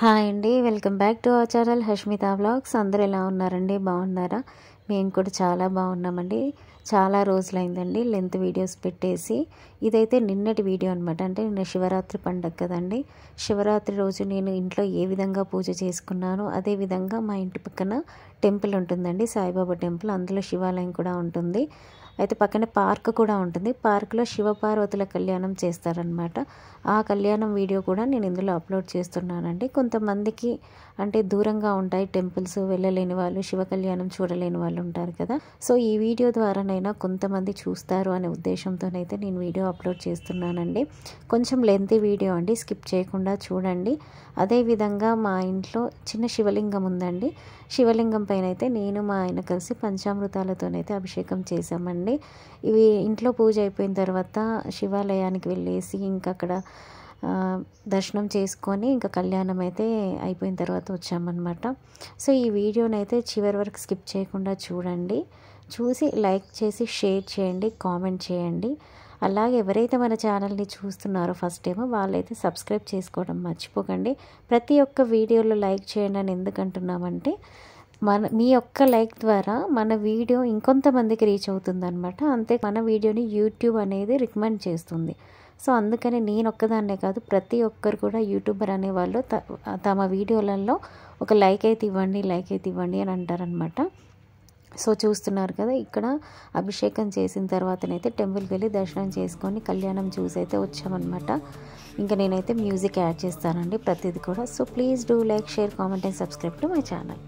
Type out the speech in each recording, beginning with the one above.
Hi అండి, welcome back to our channel Hashmita vlogs. అందరూ ఎలా ఉన్నారండి? బాగున్నారా? మేము కూడా చాలా బాగున్నామండి. చాలా రోజులైందండి లెంత్ వీడియోస్ పెట్టేసి. ఇదైతే నిన్నటి వీడియో అనమాట. అంటే నిన్న శివరాత్రి పండగ కదండి. శివరాత్రి రోజు నేను ఇంట్లో ఏ విధంగా పూజ చేసుకున్నానో అదేవిధంగా మా ఇంటి పక్కన టెంపుల్ ఉంటుందండి, సాయిబాబా టెంపుల్. అందులో శివాలయం కూడా ఉంటుంది. అయితే పక్కనే పార్క్ కూడా ఉంటుంది. పార్క్లో శివపార్వతుల కళ్యాణం చేస్తారనమాట. ఆ కళ్యాణం వీడియో కూడా నేను ఇందులో అప్లోడ్ చేస్తున్నానండి. కొంతమందికి అంటే దూరంగా ఉంటాయి టెంపుల్స్, వెళ్ళలేని వాళ్ళు, శివ కళ్యాణం చూడలేని వాళ్ళు ఉంటారు కదా. సో ఈ వీడియో ద్వారానైనా కొంతమంది చూస్తారు అనే ఉద్దేశంతోనైతే నేను వీడియో అప్లోడ్ చేస్తున్నానండి. కొంచెం లెంతీ వీడియో అండి, స్కిప్ చేయకుండా చూడండి. అదేవిధంగా మా ఇంట్లో చిన్న శివలింగం ఉందండి. శివలింగం పైన అయితే నేను మా ఆయన కలిసి పంచామృతాలతోనైతే అభిషేకం చేసామండి. ఇవి ఇంట్లో పూజ అయిపోయిన తర్వాత శివాలయానికి వెళ్ళేసి ఇంకా అక్కడ దర్శనం చేసుకొని ఇంకా కళ్యాణం అయితే అయిపోయిన తర్వాత వచ్చామన్నమాట. సో ఈ వీడియోనైతే చివరి వరకు స్కిప్ చేయకుండా చూడండి. చూసి లైక్ చేసి షేర్ చేయండి, కామెంట్ చేయండి. అలాగే ఎవరైతే మన ఛానల్ని చూస్తున్నారో ఫస్ట్ టైం వాళ్ళైతే సబ్స్క్రైబ్ చేసుకోవడం మర్చిపోకండి. ప్రతి ఒక్క వీడియోలో లైక్ చేయండి అని ఎందుకు అంటున్నామంటే మీ యొక్క లైక్ ద్వారా మన వీడియో ఇంకొంతమందికి రీచ్ అవుతుందన్నమాట. అంతే మన వీడియోని యూట్యూబ్ అనేది రికమెండ్ చేస్తుంది. సో అందుకని నేను ఒక్కదాన్నే కాదు, ప్రతి ఒక్కరు కూడా యూట్యూబర్ అనేవాళ్ళు తమ వీడియోలలో ఒక లైక్ అయితే ఇవ్వండి అని అంటారనమాట. సో చూస్తున్నారు కదా, ఇక్కడ అభిషేకం చేసిన తర్వాతనైతే టెంపుల్కి వెళ్ళి దర్శనం చేసుకొని కళ్యాణం చూసి అయితే వచ్చామన్నమాట. ఇంకా నేనైతే మ్యూజిక్ యాడ్ చేస్తానండి ప్రతిదీ కూడా. So please do like, share, comment and subscribe to my channel.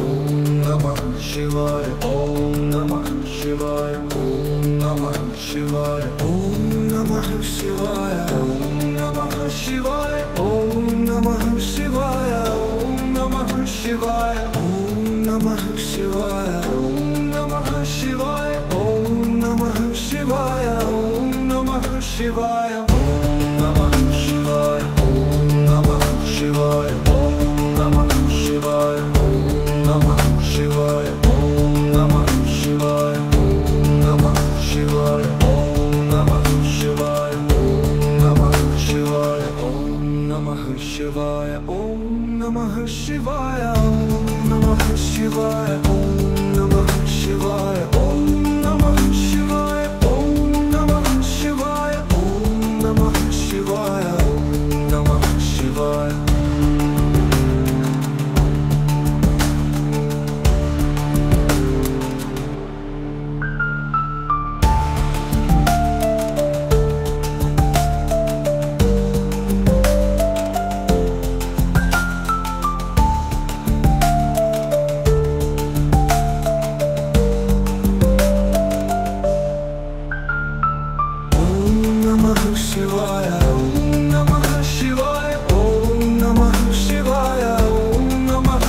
ఓం నమః శివాయ, ఓం నమః శివాయ, ఓం నమః శివాయ, ఓం నమః శివాయ, ఓం నమః శివాయ, ఓం నమః శివాయ, ఓం నమః శివాయ, ఓం నమః శివాయ, ఓం నమః శివాయ, ఓం నమః శివాయ, ఓం నమః శివాయ, ఓం నమః శివాయ, ఓం నమః శివాయ, ఓం నమః శివాయ, Namah Shivaya, Om Namah Shivaya, Om Namah Shivaya, Om Namah Shivaya, Om Namah Shivaya, Om Namah Shivaya, Om Namah Shivaya, Om Namah Shivaya, Om Namah Shivaya, Om Namah Shivaya, Om Namah Shivaya, Om Namah Shivaya, Om Namah Shivaya. Shivaya, Om Namah Shivaya, Om Namah Shivaya, Om Namah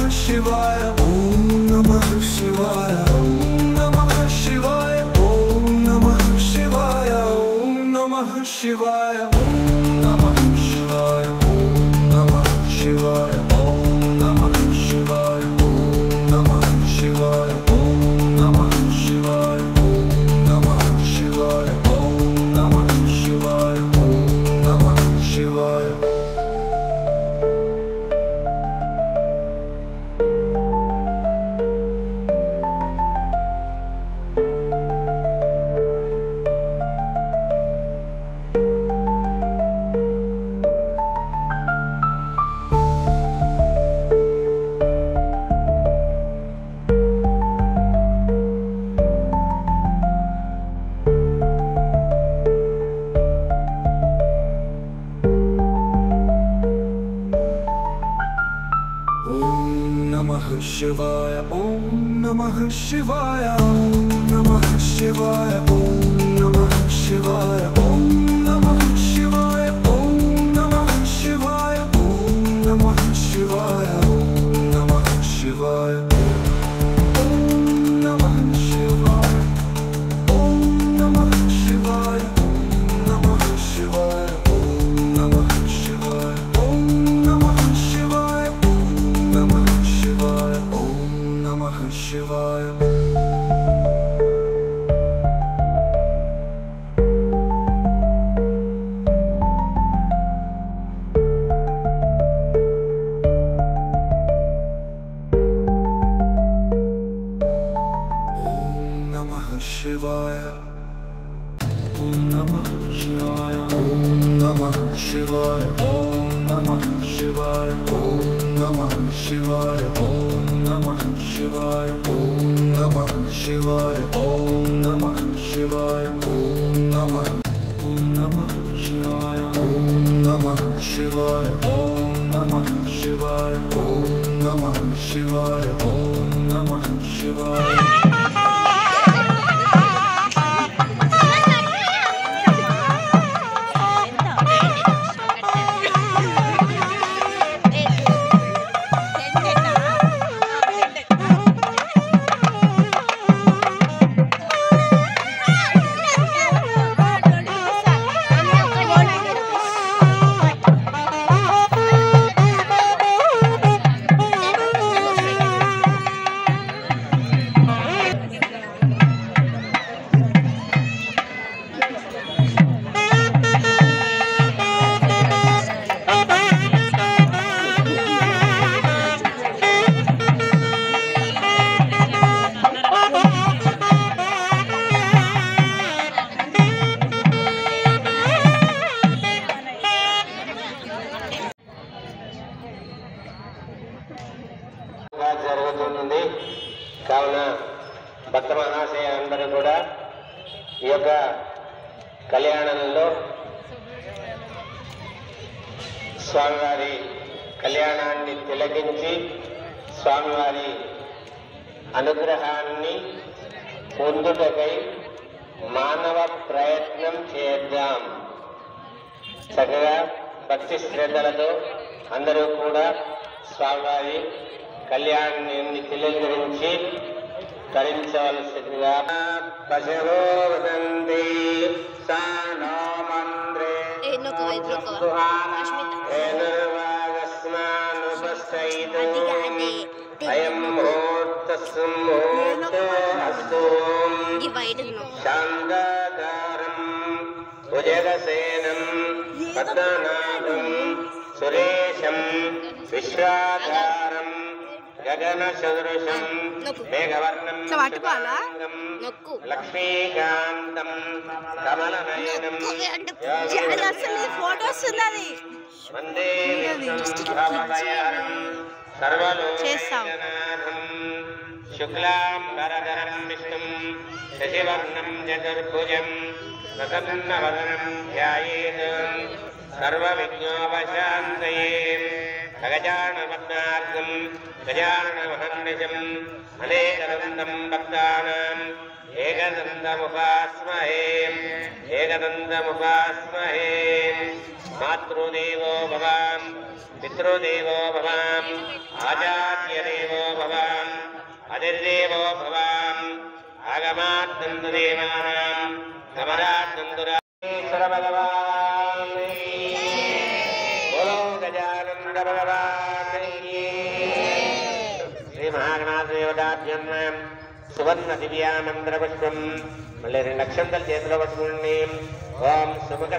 Shivaya, Om Namah Shivaya, Om Namah Shivaya, Om Namah Shivaya, Om Namah Shivaya, Om Namah Shivaya. Shivaya, Om Namah Shivaya, Om Namah Shivaya, Om Namah Shivaya, Om Namah Shivaya, Om Namah Shivaya, Om Namah Shivaya, Om Namah Shivaya, Om Namah Shivaya, Om Namah Shivaya, Om Namah Shivaya, Om Namah Shivaya, Om Namah Shivaya, Om Namah Shivaya, Om Namah Shivaya. Shivaya. Om Namah Shivaya. Om Namah Shivaya. Om Namah Shivaya. Om Namah Shivaya. Om Namah Shivaya. Om Namah Shivaya. Om Namah Shivaya. Om Namah Shivaya. Om Namah Shivaya. Om Namah Shivaya. Om Namah Shivaya. Om Namah Shivaya. జరుగుతుంది కావున భక్త మహాశయులందరూ కూడా ఈ యొక్క కళ్యాణంలో స్వామివారి కళ్యాణాన్ని తిలకించి స్వామివారి అనుగ్రహాన్ని పొందుటకై మానవ ప్రయత్నం చేద్దాం. చక్కగా భక్తి శ్రద్ధలతో అందరూ కూడా స్వామివారి కళ్యాణాన్ని తిలకరించి తరించవలసిందిగా పశవో వదంతి సానోమంద్రే అయం ముహూర్తస్సు శాంతాకారం భుజగసేనం పద్మనాభం సురేశం విశ్వాధారం గగన సదృశం మేఘవర్ణం లక్ష్మీకాంతం కమలనయనం వందే సర్వలోకనాథం శుక్లాంబరధరం విష్ణుం శశివర్ణం చతుర్భుజం ప్రసన్నవదనం ధ్యాయేత్ సర్వవిఘ్నోపశాంతయే. గజాననపద్మార్గం గజాననమహర్నిశం అనేకదంతం భక్తానాం ఏకదంతముపాస్మహే ఏకదంతముపాస్మహే. మాతృదేవో భవ పితృదేవో భవ ఆచార్యదేవో భవ అతిర్దేవో భవ ఆగమాద్దంతుదేవానాం గమనాద్దంతురాశ్వర భగవాన్ గజానంద భగవాన్ శ్రీ మహాగణాథ దేవతాభ్యం సువర్ణ దివ్యానందర పుష్పం మళ్ళీ 2 అక్షంతలు చేతిలో పట్టుకోండి. ఓం సుముఖ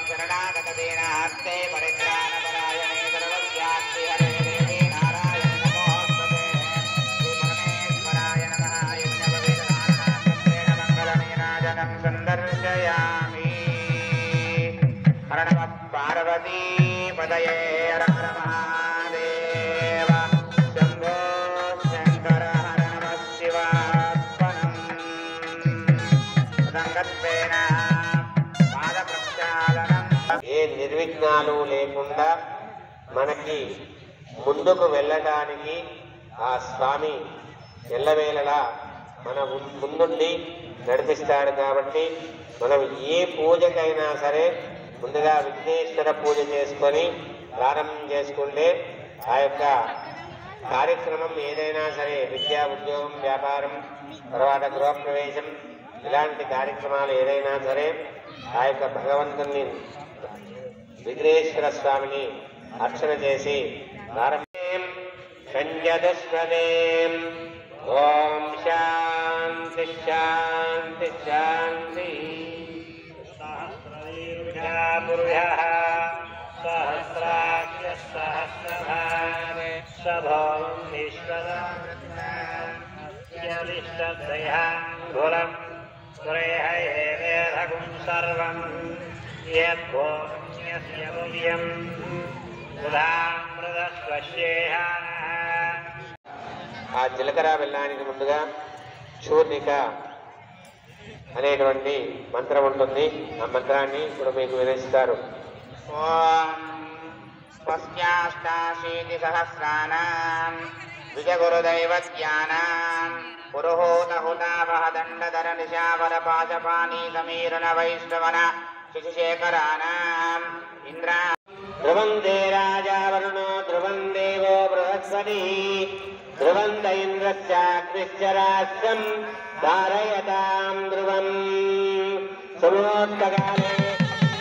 शरणागत दीनार्थे परित्राणपरायणे सर्वज्ञात्ति हरे పార్వతీ పదయే హర హర మహాదేవ శంభో శంకర హర నమః శివార్పణం. సంగత్వేన పాద ప్రక్షాళనం. ఏ నిర్విఘ్నాలు లేకుండా మనకి ముందుకు వెళ్ళడానికి ఆ స్వామి ఎల్లవేళలా మన ముందుండి నడిపిస్తాడు. కాబట్టి మనం ఏ పూజకైనా సరే ముందుగా విఘ్నేశ్వర పూజ చేసుకొని ప్రారంభం చేసుకుంటే ఆ యొక్క కార్యక్రమం ఏదైనా సరే విద్యా, ఉద్యోగం, వ్యాపారం, తర్వాత గృహప్రవేశం ఇలాంటి కార్యక్రమాలు ఏదైనా సరే ఆ యొక్క భగవంతుని విఘ్నేశ్వర స్వామిని అర్చన చేసి ప్రారంభం. సంజదుష్పదేం ఓం శాంతి శాంతి శాంతి. సహస్రదీర్ఘపురుషః సహస్రాక్ష సహస్రభానే సభవం విశ్వదాభిష్టదయాం శ్రేహేవేదగుం సర్వం యద్భోమ్యస్య మూల్యం ఆ జీలకర్ర బెల్లానికి ముందుగా చూర్ణిక అనేటువంటి మంత్రం ఉంటుంది. ఆ మంత్రాన్ని ఇప్పుడు మీకు వినిస్తారు. ఓం స్వస్యాష్టాశీతి సహస్రానాం విజగురుదైవజ్ఞానాం పురుహూతహుతావహ దండధర నిశావర పాశపాణి సమీరణ వైష్ణవన శిశుశేఖరానాం ఇంద్రా ధ్రువందే రాజా వరుణో ధ్రువం దేవో బృహస్పతి ధ్రువంత ఇంద్రశ్చాగ్నిశ్చ రాష్ట్రం ధారయతాం ధ్రువం. సమోత్కాలే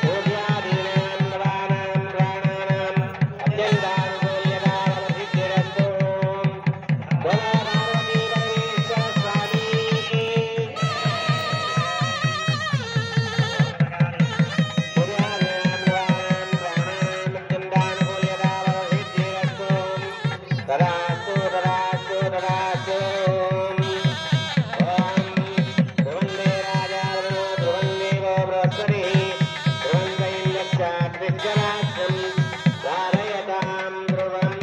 సూర్యాదీనాం నవానాం ప్రాణానాం అత్యంతానుకూల్యతావసిద్ధిరస్తు. బోలో పార్వతీ పరమేశ్వర స్వామి. తదాస్తు తదాస్తు తదాస్తు. ఓం ధ్రువందే రాజా వరుణో ధ్రువం దేవో బృహస్పతి ధ్రువంత ఇంద్రశ్చాగ్నిశ్చరాష్ట్రం ధారయతాం ధ్రువం.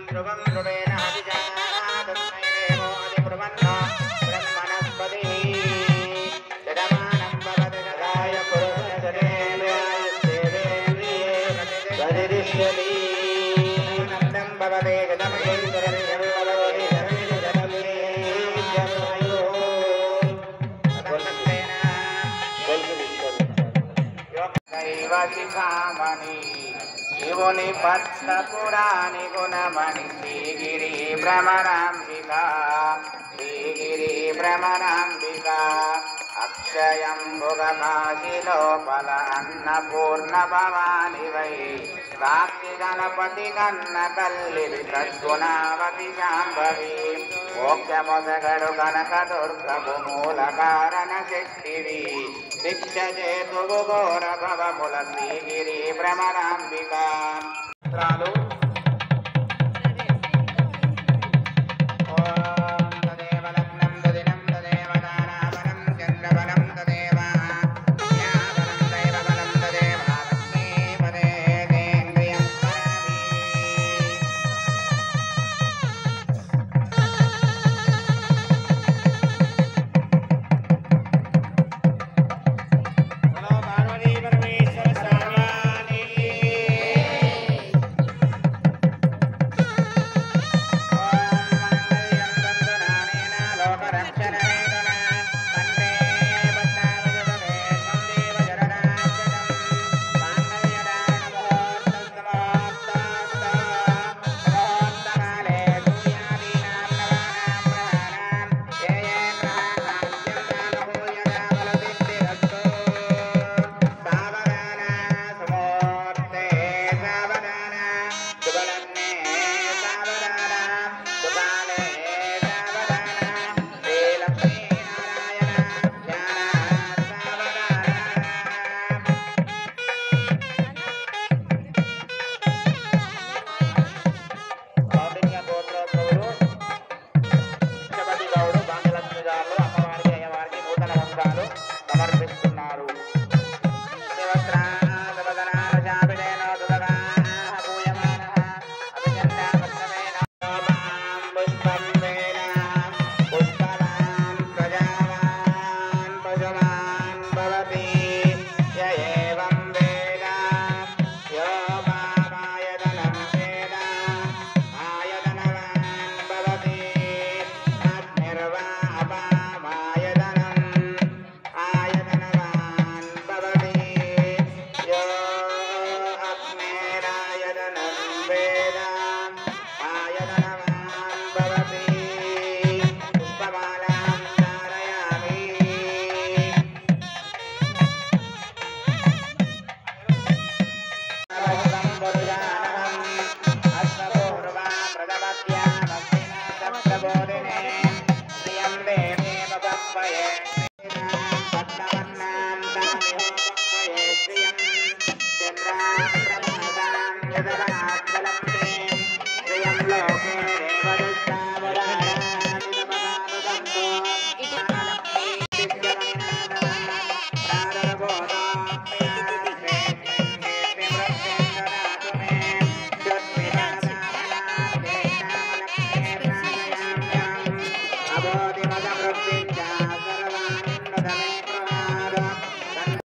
ధ్రువం ధ్రువేణ అభిజాతస్మై దేవో అధిబ్రువన్నో బ్రహ్మణస్పతిః యజమానం భవతి సదాయ పురుషశతేంద్రియాయుష్యేంద్రియే ప్రతిష్ఠతి. శివుని పట్ల పురాణి గుణమణి శ్రీగిరి భ్రమరాంబిక శ్రీగిరి భ్రమరాంబిక అక్షయం భుగకాశిలోపల అన్నపూర్ణ భవాని వై సాక్షి గణపతి కన్న కల్లి సద్గుణావతి శాంభవి మోక్షమొసగడు కనక దుర్గము మూల కారణ శక్తివి శిక్ష చేతువు ఘోర భవముల శ్రీగిరి భ్రమరాంబిక.